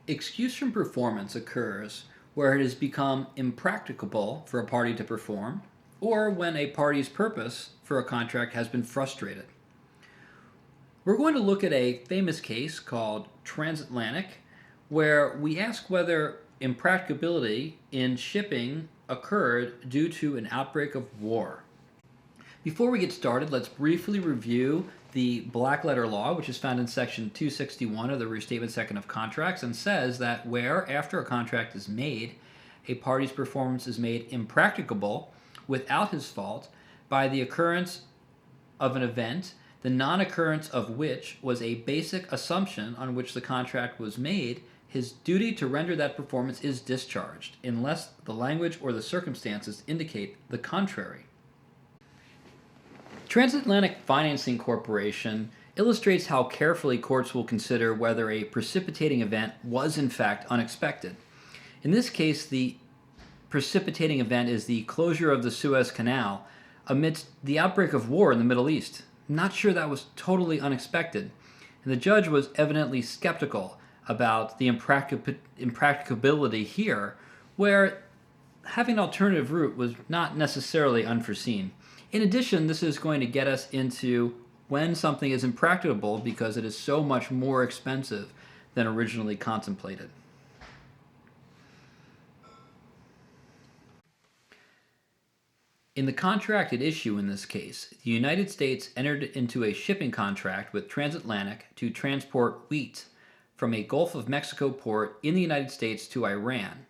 Excuse from performance occurs where it has become impracticable for a party to perform, or when a party's purpose for a contract has been frustrated. We're going to look at a famous case called TransAtlantic, where we ask whether impracticability in shipping occurred due to an outbreak of war. Before we get started, let's briefly review the black letter law, which is found in section 261 of the Restatement Second of Contracts, and says that where, after a contract is made, a party's performance is made impracticable without his fault by the occurrence of an event, the non-occurrence of which was a basic assumption on which the contract was made, his duty to render that performance is discharged, unless the language or the circumstances indicate the contrary. TransAtlantic Financing Corporation illustrates how carefully courts will consider whether a precipitating event was in fact unexpected. In this case, the precipitating event is the closure of the Suez Canal amidst the outbreak of war in the Middle East. I'm not sure that was totally unexpected, and the judge was evidently skeptical about the impracticability here, where having an alternative route was not necessarily unforeseen. In addition, this is going to get us into when something is impracticable because it is so much more expensive than originally contemplated. In the contract at issue in this case, the United States entered into a shipping contract with TransAtlantic to transport wheat from a Gulf of Mexico port in the United States to Iran.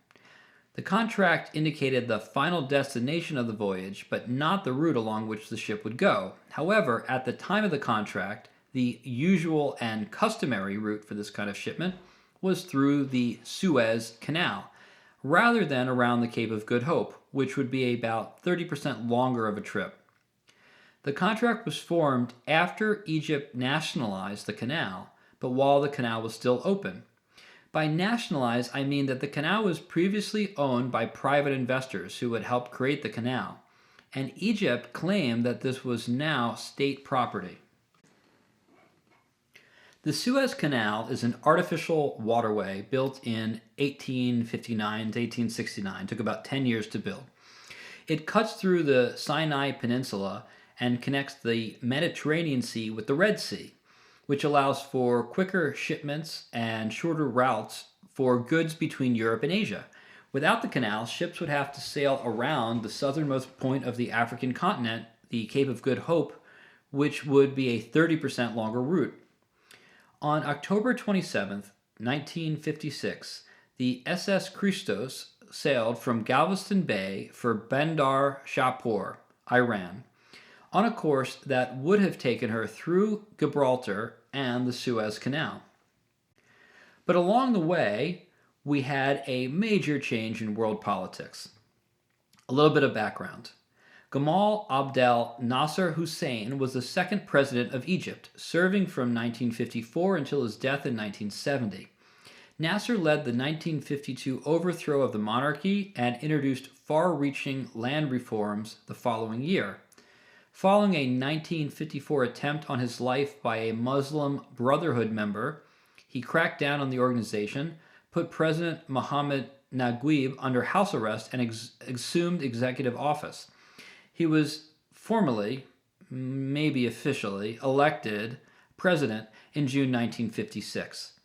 The contract indicated the final destination of the voyage, but not the route along which the ship would go. However, at the time of the contract, the usual and customary route for this kind of shipment was through the Suez Canal, rather than around the Cape of Good Hope, which would be about 30% longer of a trip. The contract was formed after Egypt nationalized the canal, but while the canal was still open. By nationalize, I mean that the canal was previously owned by private investors who had helped create the canal, and Egypt claimed that this was now state property. The Suez Canal is an artificial waterway built in 1859 to 1869. It took about 10 years to build. It cuts through the Sinai Peninsula and connects the Mediterranean Sea with the Red Sea, which allows for quicker shipments and shorter routes for goods between Europe and Asia. Without the canal, ships would have to sail around the southernmost point of the African continent, the Cape of Good Hope, which would be a 30% longer route. On October 27, 1956, the SS Christos sailed from Galveston Bay for Bandar Shapur, Iran, on a course that would have taken her through Gibraltar and the Suez Canal. But along the way, we had a major change in world politics. A little bit of background. Gamal Abdel Nasser Hussein was the second president of Egypt, serving from 1954 until his death in 1970. Nasser led the 1952 overthrow of the monarchy and introduced far-reaching land reforms the following year. Following a 1954 attempt on his life by a Muslim Brotherhood member, he cracked down on the organization, put President Mohammed Naguib under house arrest, and assumed executive office. He was formally, maybe officially, elected president in June 1956.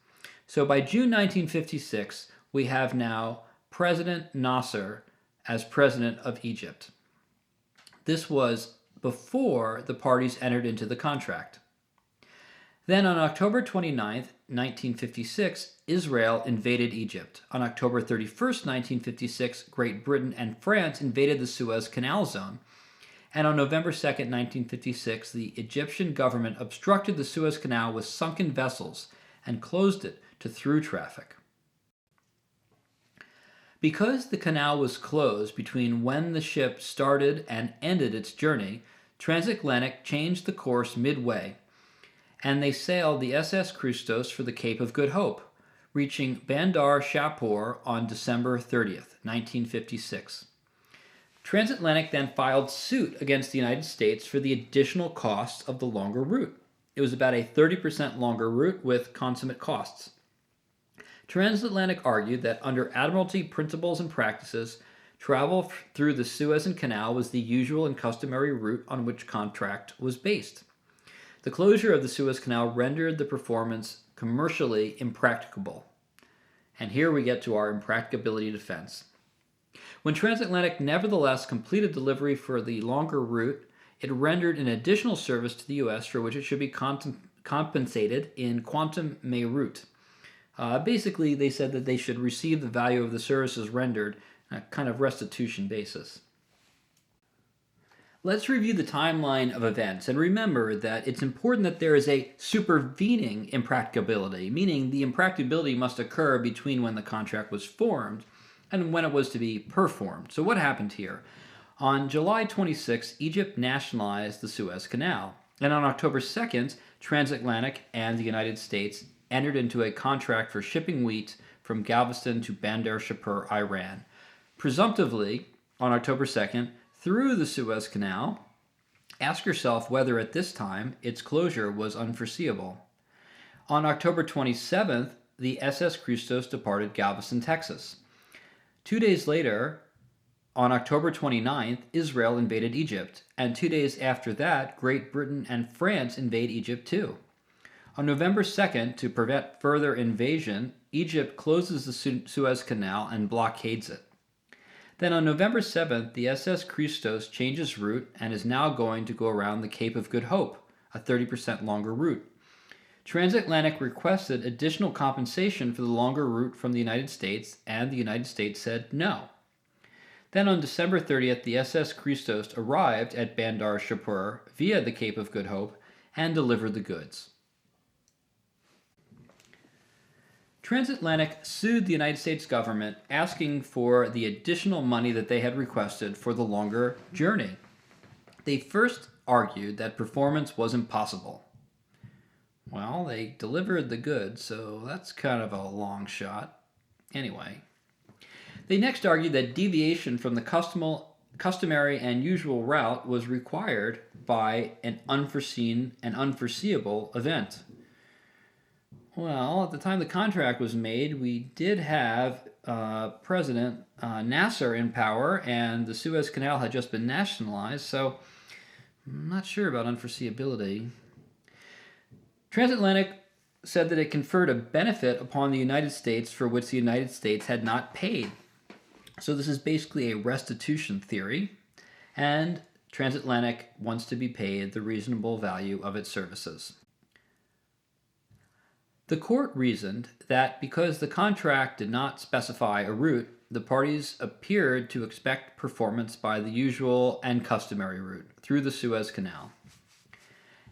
So by June 1956, we have now President Nasser as president of Egypt. This was before the parties entered into the contract. Then on October 29, 1956, Israel invaded Egypt. On October 31, 1956, Great Britain and France invaded the Suez Canal zone. And on November 2, 1956, the Egyptian government obstructed the Suez Canal with sunken vessels and closed it to through traffic. Because the canal was closed between when the ship started and ended its journey, TransAtlantic changed the course midway, and they sailed the SS Christos for the Cape of Good Hope, reaching Bandar Shapur on December 30th, 1956. TransAtlantic then filed suit against the United States for the additional costs of the longer route. It was about a 30% longer route with consummate costs. TransAtlantic argued that under Admiralty principles and practices, travel through the Suez Canal was the usual and customary route on which contract was based. The closure of the Suez Canal rendered the performance commercially impracticable. And here we get to our impracticability defense. When TransAtlantic nevertheless completed delivery for the longer route, it rendered an additional service to the U.S. for which it should be compensated in quantum meruit. Basically, they said that they should receive the value of the services rendered on a kind of restitution basis. Let's review the timeline of events and remember that it's important that there is a supervening impracticability, meaning the impracticability must occur between when the contract was formed and when it was to be performed. So what happened here? On July 26, Egypt nationalized the Suez Canal, and on October 2nd, TransAtlantic and the United States entered into a contract for shipping wheat from Galveston to Bandar Shapur, Iran. Presumptively, on October 2nd, through the Suez Canal, ask yourself whether at this time its closure was unforeseeable. On October 27th, the SS Christos departed Galveston, Texas. 2 days later, on October 29th, Israel invaded Egypt, and 2 days after that, Great Britain and France invade Egypt too. On November 2nd, to prevent further invasion, Egypt closes the Suez Canal and blockades it. Then on November 7th, the SS Christos changes route and is now going to go around the Cape of Good Hope, a 30% longer route. TransAtlantic requested additional compensation for the longer route from the United States, and the United States said no. Then on December 30th, the SS Christos arrived at Bandar Shapur via the Cape of Good Hope and delivered the goods. TransAtlantic sued the United States government asking for the additional money that they had requested for the longer journey. They first argued that performance was impossible. Well, they delivered the goods, so that's kind of a long shot. Anyway, they next argued that deviation from the customary and usual route was required by an unforeseen and unforeseeable event. Well, at the time the contract was made, we did have President Nasser in power, and the Suez Canal had just been nationalized, so I'm not sure about unforeseeability. TransAtlantic said that it conferred a benefit upon the United States for which the United States had not paid. So this is basically a restitution theory, and TransAtlantic wants to be paid the reasonable value of its services. The court reasoned that because the contract did not specify a route, the parties appeared to expect performance by the usual and customary route through the Suez Canal,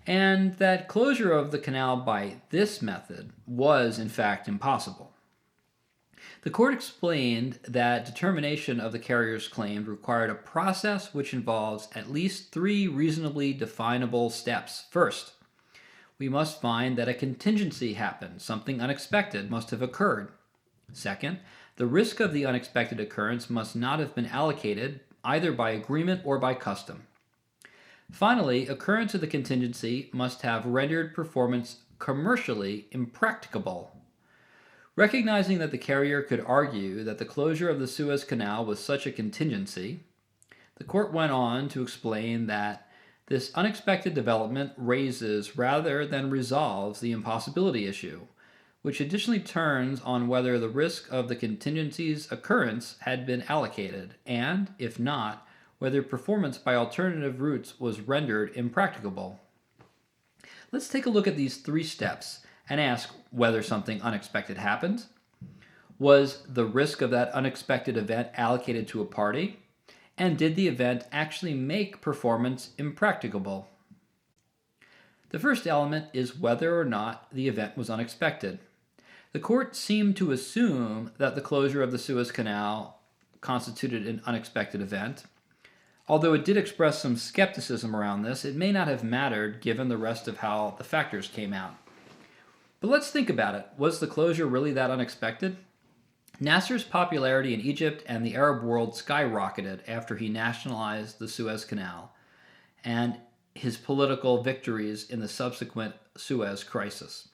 and that closure of the canal by this method was in fact impossible. The court explained that determination of the carrier's claim required a process which involves at least 3 reasonably definable steps. First, we must find that a contingency happened, something unexpected must have occurred. Second, the risk of the unexpected occurrence must not have been allocated either by agreement or by custom. Finally, occurrence of the contingency must have rendered performance commercially impracticable. Recognizing that the carrier could argue that the closure of the Suez Canal was such a contingency, the court went on to explain that this unexpected development raises rather than resolves the impossibility issue, which additionally turns on whether the risk of the contingency's occurrence had been allocated, and, if not, whether performance by alternative routes was rendered impracticable. Let's take a look at these 3 steps and ask whether something unexpected happened. Was the risk of that unexpected event allocated to a party? And did the event actually make performance impracticable? The first element is whether or not the event was unexpected. The court seemed to assume that the closure of the Suez Canal constituted an unexpected event. Although it did express some skepticism around this, it may not have mattered given the rest of how the factors came out. But let's think about it. Was the closure really that unexpected? Nasser's popularity in Egypt and the Arab world skyrocketed after he nationalized the Suez Canal and his political victories in the subsequent Suez crisis.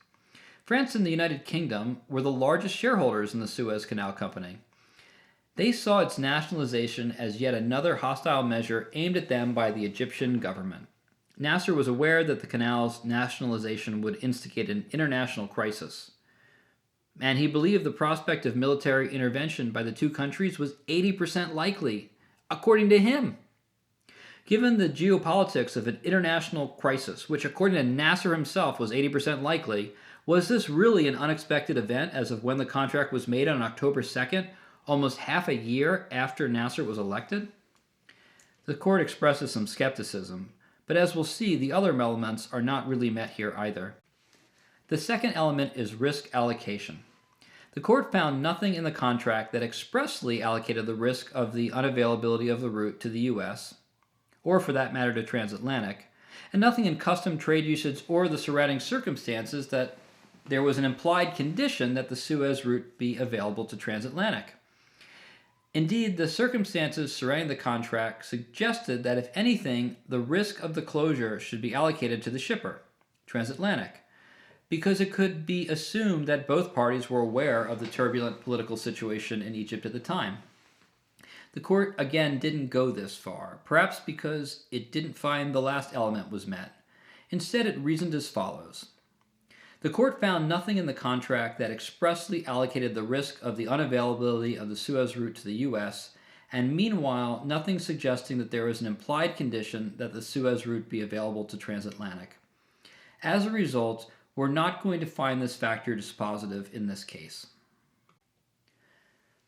France and the United Kingdom were the largest shareholders in the Suez Canal Company. They saw its nationalization as yet another hostile measure aimed at them by the Egyptian government. Nasser was aware that the canal's nationalization would instigate an international crisis, and he believed the prospect of military intervention by the two countries was 80% likely, according to him. Given the geopolitics of an international crisis, which according to Nasser himself was 80% likely, was this really an unexpected event as of when the contract was made on October 2nd, almost half a year after Nasser was elected? The court expresses some skepticism, but as we'll see, the other elements are not really met here either. The second element is risk allocation. The court found nothing in the contract that expressly allocated the risk of the unavailability of the route to the U.S., or for that matter to TransAtlantic, and nothing in custom trade usage or the surrounding circumstances that there was an implied condition that the Suez route be available to TransAtlantic. Indeed, the circumstances surrounding the contract suggested that if anything, the risk of the closure should be allocated to the shipper, TransAtlantic, because it could be assumed that both parties were aware of the turbulent political situation in Egypt at the time. The court again didn't go this far, perhaps because it didn't find the last element was met. Instead, it reasoned as follows. The court found nothing in the contract that expressly allocated the risk of the unavailability of the Suez route to the U.S., and meanwhile, nothing suggesting that there was an implied condition that the Suez route be available to TransAtlantic. As a result, we're not going to find this factor dispositive in this case.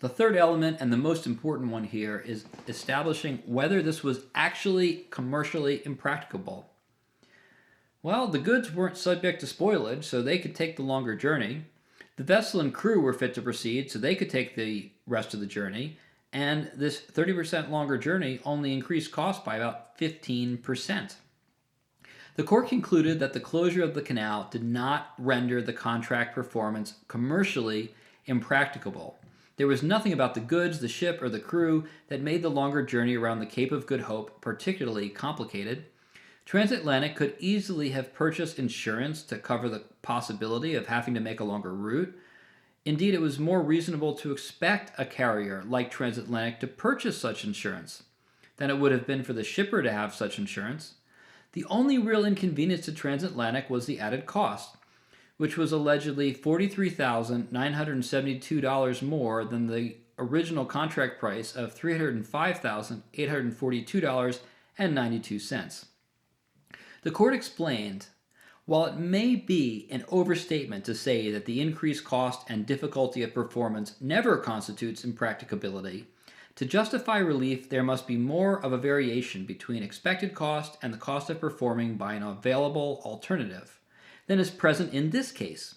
The third element, and the most important one here, is establishing whether this was actually commercially impracticable. Well, the goods weren't subject to spoilage, so they could take the longer journey. The vessel and crew were fit to proceed, so they could take the rest of the journey. And this 30% longer journey only increased cost by about 15%. The court concluded that the closure of the canal did not render the contract performance commercially impracticable. There was nothing about the goods, the ship, or the crew that made the longer journey around the Cape of Good Hope particularly complicated. TransAtlantic could easily have purchased insurance to cover the possibility of having to make a longer route. Indeed, it was more reasonable to expect a carrier like TransAtlantic to purchase such insurance than it would have been for the shipper to have such insurance. The only real inconvenience to TransAtlantic was the added cost, which was allegedly $43,972 more than the original contract price of $305,842.92. The court explained, while it may be an overstatement to say that the increased cost and difficulty of performance never constitutes impracticability, to justify relief there must be more of a variation between expected cost and the cost of performing by an available alternative than is present in this case.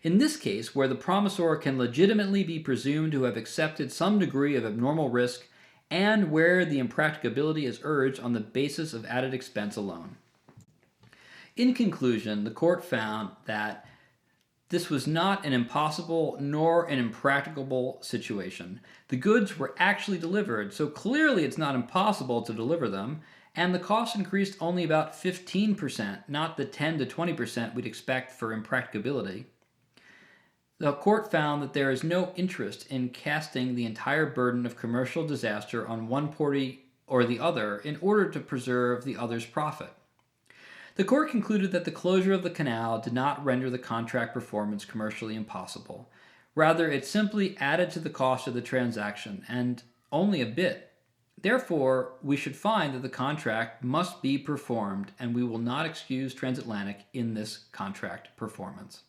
In this case, where the promisor can legitimately be presumed to have accepted some degree of abnormal risk and where the impracticability is urged on the basis of added expense alone. In conclusion, the court found that this was not an impossible nor an impracticable situation. The goods were actually delivered, so clearly it's not impossible to deliver them, and the cost increased only about 15%, not the 10 to 20% we'd expect for impracticability. The court found that there is no interest in casting the entire burden of commercial disaster on one party or the other in order to preserve the other's profit. The court concluded that the closure of the canal did not render the contract performance commercially impossible. Rather, it simply added to the cost of the transaction, and only a bit. Therefore, we should find that the contract must be performed, and we will not excuse TransAtlantic in this contract performance.